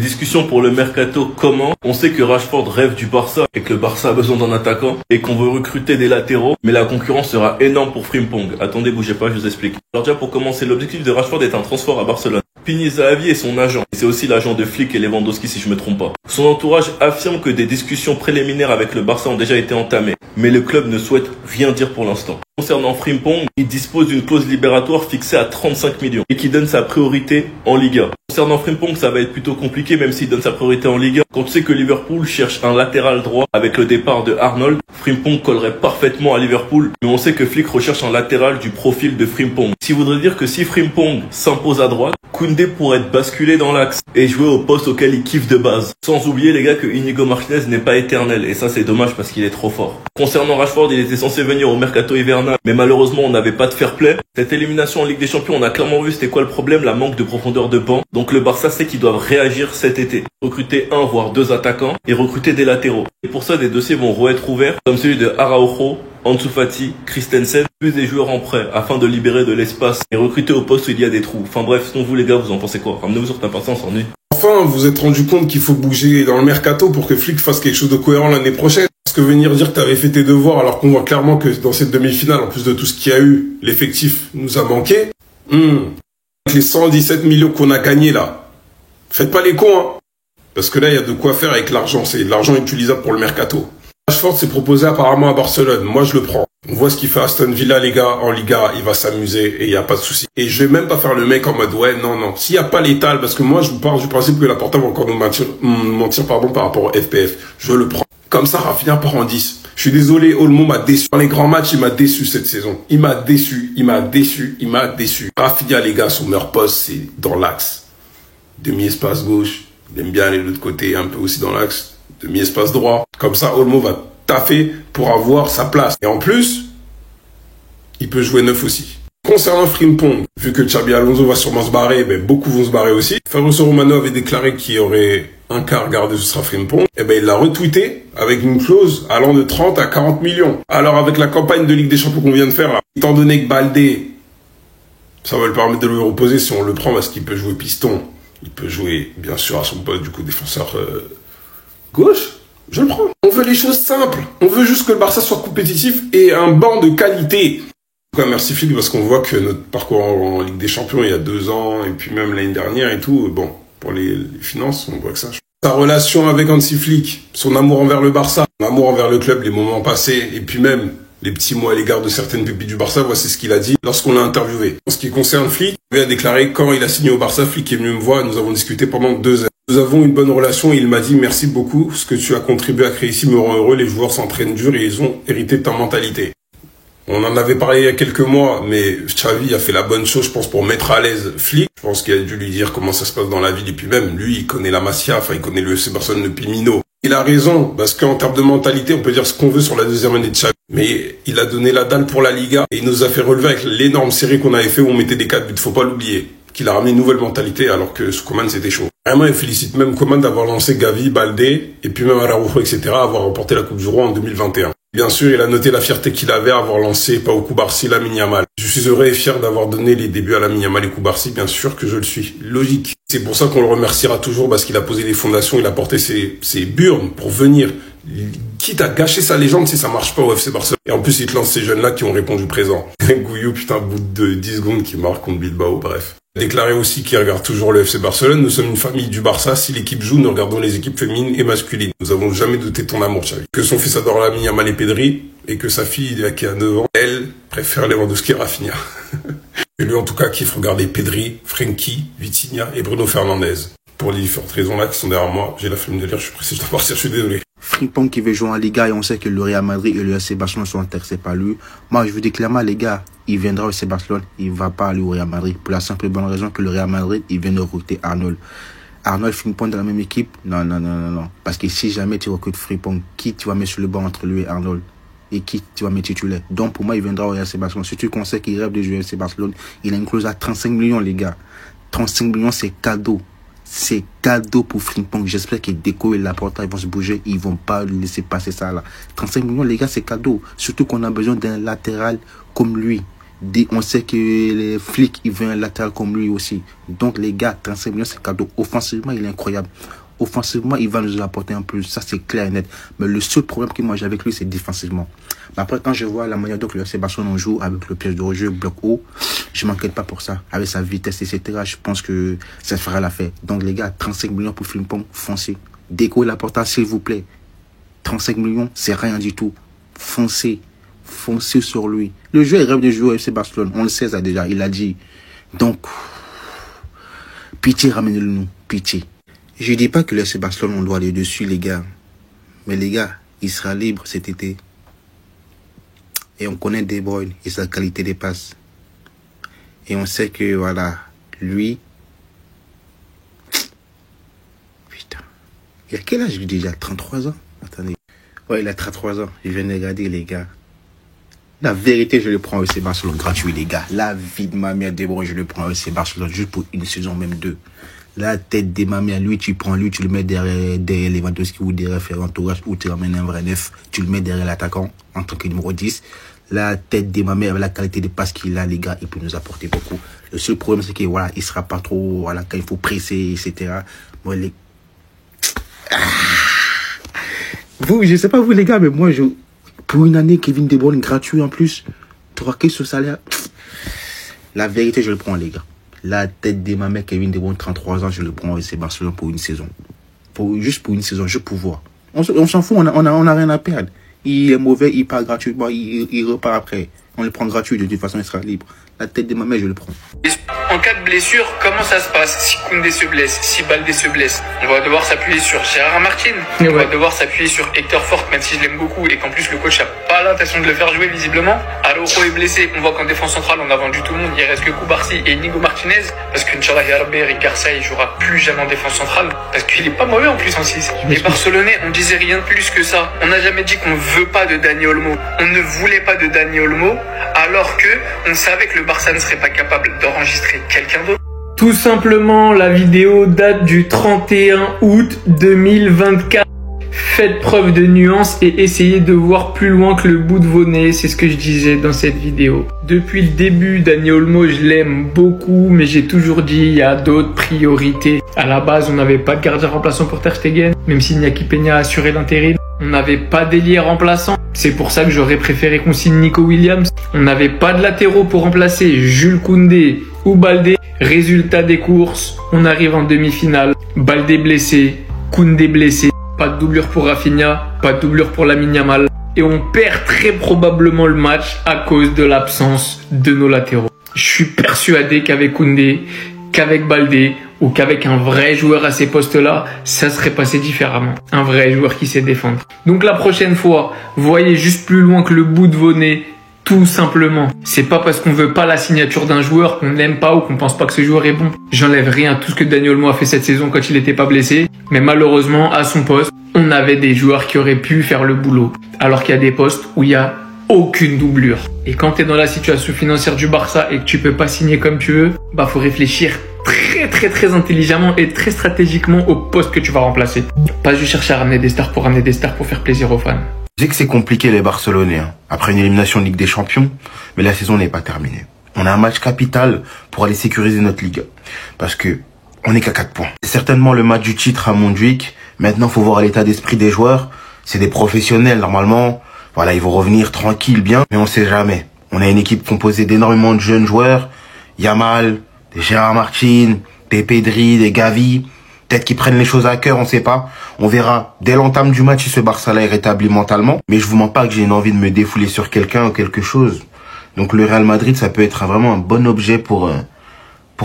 discussions pour le mercato commencent. On sait que Rashford rêve du Barça et que le Barça a besoin d'un attaquant et qu'on veut recruter des latéraux, mais la concurrence sera énorme pour Frimpong. Attendez, bougez pas, je vous explique. Alors déjà pour commencer, l'objectif de Rashford est un transfert à Barcelone. Pini Zahavi est son agent, et c'est aussi l'agent de Flick et Lewandowski si je me trompe pas. Son entourage affirme que des discussions préliminaires avec le Barça ont déjà été entamées, mais le club ne souhaite rien dire pour l'instant. Concernant Frimpong, il dispose d'une clause libératoire fixée à 35 millions et qui donne sa priorité en Liga. Concernant Frimpong, ça va être plutôt compliqué même s'il donne sa priorité en Liga. Quand tu sais que Liverpool cherche un latéral droit avec le départ de Arnold, Frimpong collerait parfaitement à Liverpool, mais on sait que Flick recherche un latéral du profil de Frimpong. Ce qui voudrait dire que si Frimpong s'impose à droite, Koundé pourrait être basculé dans l'axe et jouer au poste auquel il kiffe de base. Sans oublier les gars que Inigo Martinez n'est pas éternel et ça c'est dommage parce qu'il est trop fort. Concernant Rashford, il était censé venir au mercato hivernal, mais malheureusement on n'avait pas de fair play. Cette élimination en Ligue des Champions, on a clairement vu c'était quoi le problème, la manque de profondeur de banc. Donc le Barça sait qu'ils doivent réagir cet été. Recruter un voire deux attaquants et recruter des latéraux. Et pour ça des dossiers vont re-être ouverts comme celui de Araujo, Ansu Fati, Christensen, plus des joueurs en prêt afin de libérer de l'espace et recruter au poste où il y a des trous. Enfin bref, sinon vous les gars, vous en pensez quoi? Ramenez-vous sur ta partie, on s'ennuie. Enfin, vous vous êtes rendu compte qu'il faut bouger dans le mercato pour que Flick fasse quelque chose de cohérent l'année prochaine. Parce que venir dire que tu avais fait tes devoirs alors qu'on voit clairement que dans cette demi-finale, en plus de tout ce qu'il y a eu, l'effectif nous a manqué. Les 117 millions qu'on a gagnés là, faites pas les cons, hein. Parce que là, il y a de quoi faire avec l'argent. C'est de l'argent utilisable pour le mercato. Rashford s'est proposé apparemment à Barcelone. Moi, je le prends. On voit ce qu'il fait à Aston Villa, les gars. En Liga, il va s'amuser et il n'y a pas de souci. Et je vais même pas faire le mec en mode, ouais, non. S'il n'y a pas l'étal, parce que moi, je vous pars du principe que la Porta va encore nous mentir par rapport au FPF. Je le prends. Comme ça, Rafinha part en 10. Je suis désolé, Olmo m'a déçu. Dans les grands matchs, il m'a déçu cette saison. Il m'a déçu. Rafinha, les gars, son meilleur poste, c'est dans l'axe. Demi-espace gauche. Il aime bien aller de l'autre côté, un peu aussi dans l'axe. Demi-espace droit. Comme ça, Olmo va taffer pour avoir sa place. Et en plus, il peut jouer neuf aussi. Concernant Frimpong, vu que Xabi Alonso va sûrement se barrer, ben beaucoup vont se barrer aussi. Fabrizio Romano avait déclaré qu'il y aurait un quart gardé, ce sera Frimpong. Et ben il l'a retweeté avec une clause allant de 30 à 40 millions. Alors avec la campagne de Ligue des Champions qu'on vient de faire, là, étant donné que Baldé, ça va lui permettre de le reposer si on le prend parce qu'il peut jouer piston. Il peut jouer, bien sûr, à son poste, du coup, défenseur gauche. Je le prends. On veut les choses simples. On veut juste que le Barça soit compétitif et un banc de qualité. En tout cas, merci Flick, parce qu'on voit que notre parcours en Ligue des Champions, il y a 2 ans, et puis même l'année dernière et tout, bon, pour les finances, on voit que ça. Sa relation avec Hansi Flick, son amour envers le Barça, son amour envers le club, les moments passés, et puis même les petits mots à l'égard de certaines pépites du Barça, voici ce qu'il a dit lorsqu'on l'a interviewé. En ce qui concerne Flick, il a déclaré quand il a signé au Barça, Flick est venu me voir et nous avons discuté pendant 2 heures. Nous avons une bonne relation et il m'a dit merci beaucoup, ce que tu as contribué à créer ici me rend heureux, les joueurs s'entraînent dur et ils ont hérité de ta mentalité. On en avait parlé il y a quelques mois, mais Xavi a fait la bonne chose, je pense, pour mettre à l'aise Flick. Je pense qu'il a dû lui dire comment ça se passe dans la ville et puis même, lui, il connaît la Masia, enfin, il connaît le FC Barcelone depuis Mino. Il a raison, parce qu'en termes de mentalité, on peut dire ce qu'on veut sur la deuxième année de Xavi. Mais il a donné la dalle pour la Liga et il nous a fait relever avec l'énorme série qu'on avait fait où on mettait des 4 buts. Faut pas l'oublier. Qu'il a ramené une nouvelle mentalité alors que sous Koeman c'était chaud. Vraiment, il félicite même Koeman d'avoir lancé Gavi, Baldé et puis même Araujo, etc. à avoir remporté la Coupe du Roi en 2021. Bien sûr, il a noté la fierté qu'il avait à avoir lancé Pau Cubarsí, Lamine Yamal. Je suis heureux et fier d'avoir donné les débuts à Lamine Yamal et Cubarsí, bien sûr que je le suis. Logique. C'est pour ça qu'on le remerciera toujours parce qu'il a posé les fondations, il a porté ses burnes pour venir. Quitte à gâcher sa légende si ça marche pas au FC Barcelone. Et en plus, il te lance ces jeunes-là qui ont répondu présent. Gouillou, putain, bout de 10 secondes qui marque contre Bilbao, bref. Il a déclaré aussi qu'il regarde toujours le FC Barcelone. Nous sommes une famille du Barça. Si l'équipe joue, nous regardons les équipes féminines et masculines. Nous avons jamais douté de ton amour, Xavi. Que son fils adore Lamine Yamal et Pedri et que sa fille, qui a 9 ans, elle préfère Lewandowski et Rafinha. Et lui, en tout cas, kiffe regarder Pedri, Frenkie, Vitinha et Bruno Fernandes. Pour les différentes raisons là qui sont derrière moi, j'ai la flemme de lire, je suis pressé, je dois partir, je suis désolé. Frimpong qui veut jouer en Liga et on sait que le Real Madrid et le FC Barcelone sont intéressés par lui. Moi, je vous dis clairement, les gars, il viendra au FC Barcelone, il va pas aller au Real Madrid. Pour la simple et bonne raison que le Real Madrid, il vient de recruter Arnold. Arnold, Frimpong dans la même équipe? Non. Parce que si jamais tu recrutes Frimpong, qui tu vas mettre sur le banc entre lui et Arnold? Et qui tu vas mettre titulaire? Donc pour moi, il viendra au FC Barcelone. Si tu conseilles qu'il rêve de jouer au FC Barcelone, il a une clause à 35 millions, les gars. 35 millions, c'est cadeau. C'est cadeau pour Frimpong. J'espère que Deco et Laporta ils vont se bouger. Ils vont pas laisser passer ça là. 35 millions, les gars, c'est cadeau. Surtout qu'on a besoin d'un latéral comme lui. On sait que les flics, ils veulent un latéral comme lui aussi. Donc les gars, 35 millions, c'est cadeau. Offensivement, il est incroyable. Offensivement, il va nous apporter un plus. Ça, c'est clair et net. Mais le seul problème que moi j'ai avec lui, c'est défensivement. Mais après, quand je vois la manière dont le FC Barcelone joue, avec le piège de rejeu, bloc haut, je m'inquiète pas pour ça. Avec sa vitesse, etc., je pense que ça fera l'affaire. Donc les gars, 35 millions pour Frimpong, foncez. Déco la porta, s'il vous plaît. 35 millions, c'est rien du tout. Foncez. Foncez sur lui. Le joueur, il rêve de jouer au FC Barcelone. On le sait ça déjà, il l'a dit. Donc, pitié, ramenez-le nous. Pitié. Je dis pas que le FC Barcelone, on doit aller dessus, les gars. Mais les gars, il sera libre cet été. Et on connaît De Bruyne et sa qualité des passes. Et on sait que, voilà, lui... Putain. Il a quel âge, lui, déjà? 33 ans? Attendez. Ouais, il a 33 ans. Je viens de regarder, les gars. La vérité, je le prends au FC Barcelone gratuit, les gars. La vie de ma mère, De Bruyne, je le prends au FC Barcelone juste pour une saison, même deux. La tête de ma mère, lui, tu prends lui, tu le mets derrière Lewandowski ou derrière Ferran Torres, ou tu ramènes un vrai neuf, tu le mets derrière l'attaquant en tant que numéro 10. La tête de ma mère, avec la qualité de passe qu'il a, les gars, il peut nous apporter beaucoup. Le seul problème, c'est que, voilà, il sera pas trop, voilà, quand il faut presser, etc. Moi, les... Vous, je sais pas vous, les gars, mais moi, pour une année, Kevin De Bruyne gratuit en plus, troquer ce salaire. La vérité, je le prends, les gars. La tête de ma mère, Kevin De Bruyne, 33 ans, je le prends au FC Barcelone pour une saison. Juste pour une saison, je peux voir. On s'en fout, on a rien à perdre. Il est mauvais, il part gratuitement, il repart après. On le prend gratuit, de toute façon, il sera libre. La tête de ma mère, je le prends. En cas de blessure, comment ça se passe si Koundé se blesse, si Baldé se blesse? On va devoir s'appuyer sur Gérard Martin, on va devoir s'appuyer sur Hector Fort, même si je l'aime beaucoup et qu'en plus le coach n'a pas l'intention de le faire jouer visiblement. Araujo est blessé, on voit qu'en défense centrale on a vendu tout le monde, il reste que Koubarsi et Inigo Martinez, parce qu'Inch'Allah Eric Garcia il jouera plus jamais en défense centrale, parce qu'il est pas mauvais en plus en 6. Les Barcelonais, on disait rien de plus que ça. On n'a jamais dit qu'on veut pas de Dani Olmo. On ne voulait pas de Dani Olmo, alors que on savait que le Barça ne serait pas capable d'enregistrer quelqu'un d'autre. Tout simplement, la vidéo date du 31 août 2024. Faites preuve de nuance et essayez de voir plus loin que le bout de vos nez, c'est ce que je disais dans cette vidéo. Depuis le début, Dani Olmo, je l'aime beaucoup, mais j'ai toujours dit il y a d'autres priorités. À la base, on n'avait pas de gardien remplaçant pour Ter Stegen, même si Iñaki Peña a assuré l'intérim. On n'avait pas d'ailier remplaçant, c'est pour ça que j'aurais préféré qu'on signe Nico Williams. On n'avait pas de latéraux pour remplacer Jules Koundé ou Baldé. Résultat des courses, on arrive en demi-finale. Baldé blessé, Koundé blessé. Pas de doublure pour Rafinha, pas de doublure pour Lamine Yamal. Et on perd très probablement le match à cause de l'absence de nos latéraux. Je suis persuadé qu'avec Koundé, qu'avec Baldé ou qu'avec un vrai joueur à ces postes-là, ça serait passé différemment. Un vrai joueur qui sait défendre. Donc la prochaine fois, voyez juste plus loin que le bout de vos nez. Tout simplement. C'est pas parce qu'on veut pas la signature d'un joueur qu'on n'aime pas ou qu'on pense pas que ce joueur est bon. J'enlève rien à tout ce que Dani Olmo a fait cette saison quand il était pas blessé. Mais malheureusement, à son poste, on avait des joueurs qui auraient pu faire le boulot. Alors qu'il y a des postes où il y a aucune doublure. Et quand tu es dans la situation financière du Barça et que tu peux pas signer comme tu veux, bah faut réfléchir très intelligemment et très stratégiquement au poste que tu vas remplacer. Pas juste chercher à ramener des stars pour faire plaisir aux fans. Je sais que c'est compliqué les Barcelonais, après une élimination de Ligue des Champions, mais la saison n'est pas terminée. On a un match capital pour aller sécuriser notre Ligue, parce que on n'est qu'à 4 points. C'est certainement le match du titre à Montjuic. Maintenant, faut voir l'état d'esprit des joueurs. C'est des professionnels, normalement. Voilà, ils vont revenir tranquilles, bien, mais on sait jamais. On a une équipe composée d'énormément de jeunes joueurs. Yamal, des Gérard Martin, des Pedri, des Gavi. Peut-être qu'ils prennent les choses à cœur, on sait pas. On verra dès l'entame du match si ce Barça-là est rétabli mentalement. Mais je vous mens pas que j'ai une envie de me défouler sur quelqu'un ou quelque chose. Donc le Real Madrid, ça peut être vraiment un bon objet pour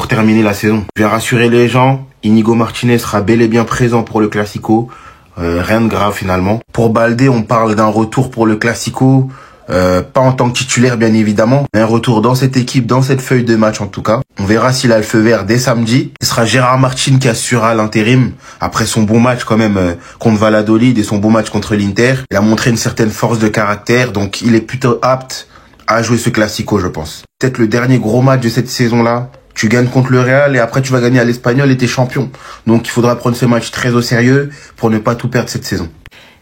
terminer la saison. Je vais rassurer les gens. Inigo Martinez sera bel et bien présent pour le Classico. Rien de grave finalement. Pour Baldé, on parle d'un retour pour le Classico. Pas en tant que titulaire bien évidemment, mais un retour dans cette équipe, dans cette feuille de match en tout cas. On verra s'il a le feu vert dès samedi. Ce sera Gérard Martin qui assurera l'intérim après son bon match quand même contre Valladolid et son bon match contre l'Inter. Il a montré une certaine force de caractère, donc il est plutôt apte à jouer ce Classico je pense. Peut-être le dernier gros match de cette saison-là. Tu gagnes contre le Real et après tu vas gagner à l'Espagnol et t'es champion. Donc il faudra prendre ce match très au sérieux pour ne pas tout perdre cette saison.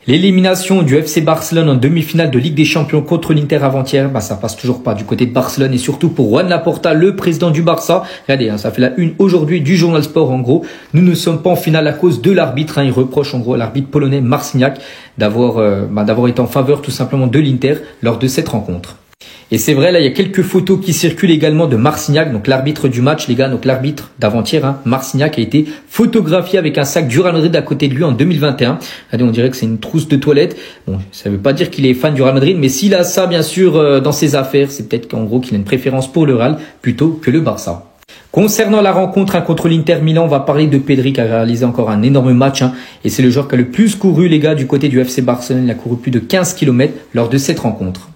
L'élimination du FC Barcelone en demi-finale de Ligue des Champions contre l'Inter avant-hier, ça passe toujours pas du côté de Barcelone et surtout pour Juan Laporta, le président du Barça. Regardez, ça fait la une aujourd'hui du Journal Sport en gros. Nous ne sommes pas en finale à cause de l'arbitre. Il reproche en gros à l'arbitre polonais Marciniak d'avoir été en faveur tout simplement de l'Inter lors de cette rencontre. Et c'est vrai, là, il y a quelques photos qui circulent également de Marciniak, donc l'arbitre du match, les gars, donc l'arbitre d'avant-hier, Marciniak a été photographié avec un sac du Real Madrid à côté de lui en 2021. Allez, on dirait que c'est une trousse de toilette. Bon, ça veut pas dire qu'il est fan du Real Madrid, mais s'il a ça, bien sûr, dans ses affaires, c'est peut-être qu'en gros qu'il a une préférence pour le Real plutôt que le Barça. Concernant la rencontre contre l'Inter Milan, on va parler de Pedri qui a réalisé encore un énorme match. Et c'est le joueur qui a le plus couru, les gars, du côté du FC Barcelone. Il a couru plus de 15 km lors de cette rencontre.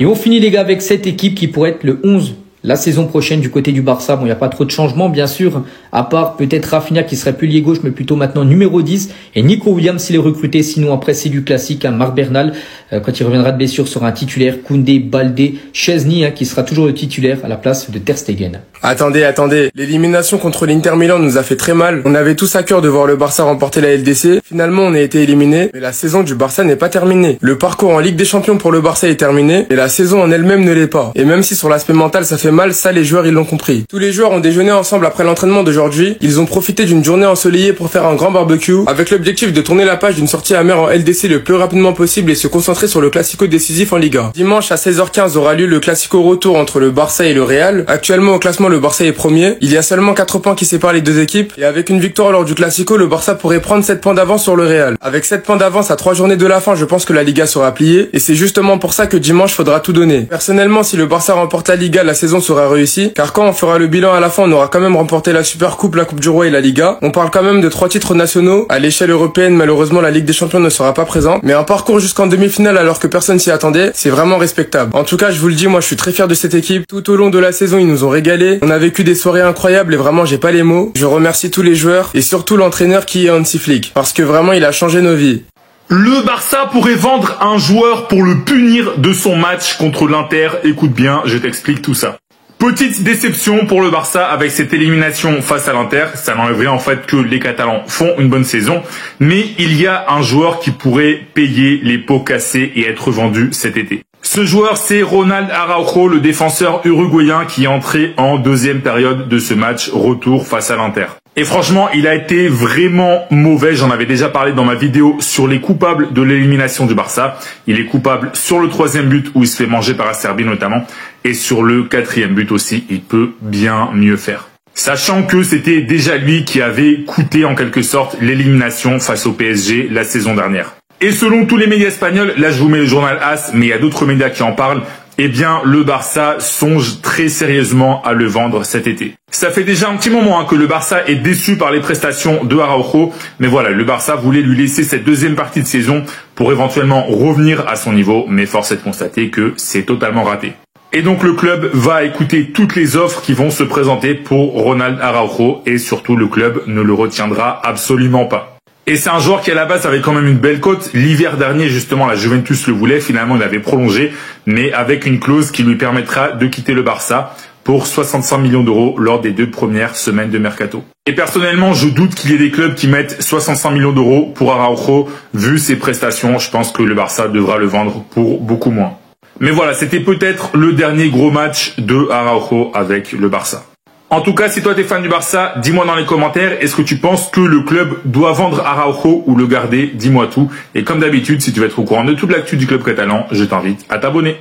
Et on finit les gars avec cette équipe qui pourrait être le 11 la saison prochaine du côté du Barça. Bon, il n'y a pas trop de changements bien sûr, à part peut-être Rafinha qui serait plus lié gauche mais plutôt maintenant numéro 10 et Nico Williams s'il est recruté. Sinon après c'est du classique, Marc Bernal quand il reviendra de blessure sera un titulaire, Koundé, Baldé, Chesney qui sera toujours le titulaire à la place de Ter Stegen. Attendez, l'élimination contre l'Inter Milan nous a fait très mal. On avait tous à cœur de voir le Barça remporter la LDC. Finalement on a été éliminé, mais la saison du Barça n'est pas terminée. Le parcours en Ligue des Champions pour le Barça est terminé, mais la saison en elle-même ne l'est pas. Et même si sur l'aspect mental ça fait mal, ça les joueurs ils l'ont compris. Tous les joueurs ont déjeuné ensemble après l'entraînement d'aujourd'hui. Ils ont profité d'une journée ensoleillée pour faire un grand barbecue, avec l'objectif de tourner la page d'une sortie amère en LDC le plus rapidement possible et se concentrer sur le classico décisif en Liga. Dimanche à 16h15 aura lieu le classico retour entre le Barça et le Real. Actuellement au classement le Barça est premier. Il y a seulement 4 points qui séparent les deux équipes et avec une victoire lors du classico, le Barça pourrait prendre 7 points d'avance sur le Real. Avec 7 points d'avance à 3 journées de la fin, je pense que la Liga sera pliée et c'est justement pour ça que dimanche faudra tout donner. Personnellement, si le Barça remporte la Liga, la saison sera réussie, car quand on fera le bilan à la fin, on aura quand même remporté la Super Coupe, la Coupe du Roi et la Liga. On parle quand même de 3 titres nationaux. À l'échelle européenne, malheureusement, la Ligue des Champions ne sera pas présente, mais un parcours jusqu'en demi-finale alors que personne s'y attendait, c'est vraiment respectable. En tout cas, je vous le dis, moi je suis très fier de cette équipe. Tout au long de la saison, ils nous ont régalé. On a vécu des soirées incroyables et vraiment j'ai pas les mots. Je remercie tous les joueurs et surtout l'entraîneur qui est Hansi Flick, parce que vraiment il a changé nos vies. Le Barça pourrait vendre un joueur pour le punir de son match contre l'Inter. Écoute bien, je t'explique tout ça. Petite déception pour le Barça avec cette élimination face à l'Inter. Ça n'enlève rien en fait que les Catalans font une bonne saison. Mais il y a un joueur qui pourrait payer les pots cassés et être vendu cet été. Ce joueur, c'est Ronald Araujo, le défenseur uruguayen qui est entré en deuxième période de ce match retour face à l'Inter. Et franchement, il a été vraiment mauvais. J'en avais déjà parlé dans ma vidéo sur les coupables de l'élimination du Barça. Il est coupable sur le 3e but où il se fait manger par la Serbie notamment. Et sur le 4e but aussi, il peut bien mieux faire. Sachant que c'était déjà lui qui avait coûté en quelque sorte l'élimination face au PSG la saison dernière. Et selon tous les médias espagnols, là je vous mets le journal AS, mais il y a d'autres médias qui en parlent, eh bien le Barça songe très sérieusement à le vendre cet été. Ça fait déjà un petit moment que le Barça est déçu par les prestations de Araujo, mais voilà, le Barça voulait lui laisser cette deuxième partie de saison pour éventuellement revenir à son niveau, mais force est de constater que c'est totalement raté. Et donc le club va écouter toutes les offres qui vont se présenter pour Ronald Araujo et surtout le club ne le retiendra absolument pas. Et c'est un joueur qui à la base avait quand même une belle cote. L'hiver dernier justement la Juventus le voulait, finalement il avait prolongé, mais avec une clause qui lui permettra de quitter le Barça pour 65 millions d'euros lors des 2 premières semaines de mercato. Et personnellement je doute qu'il y ait des clubs qui mettent 65 millions d'euros pour Araujo. Vu ses prestations, je pense que le Barça devra le vendre pour beaucoup moins. Mais voilà, c'était peut-être le dernier gros match de Araujo avec le Barça. En tout cas, si toi t'es fan du Barça, dis-moi dans les commentaires, est-ce que tu penses que le club doit vendre Araujo ou le garder? Dis-moi tout. Et comme d'habitude, si tu veux être au courant de toute l'actu du club catalan, je t'invite à t'abonner.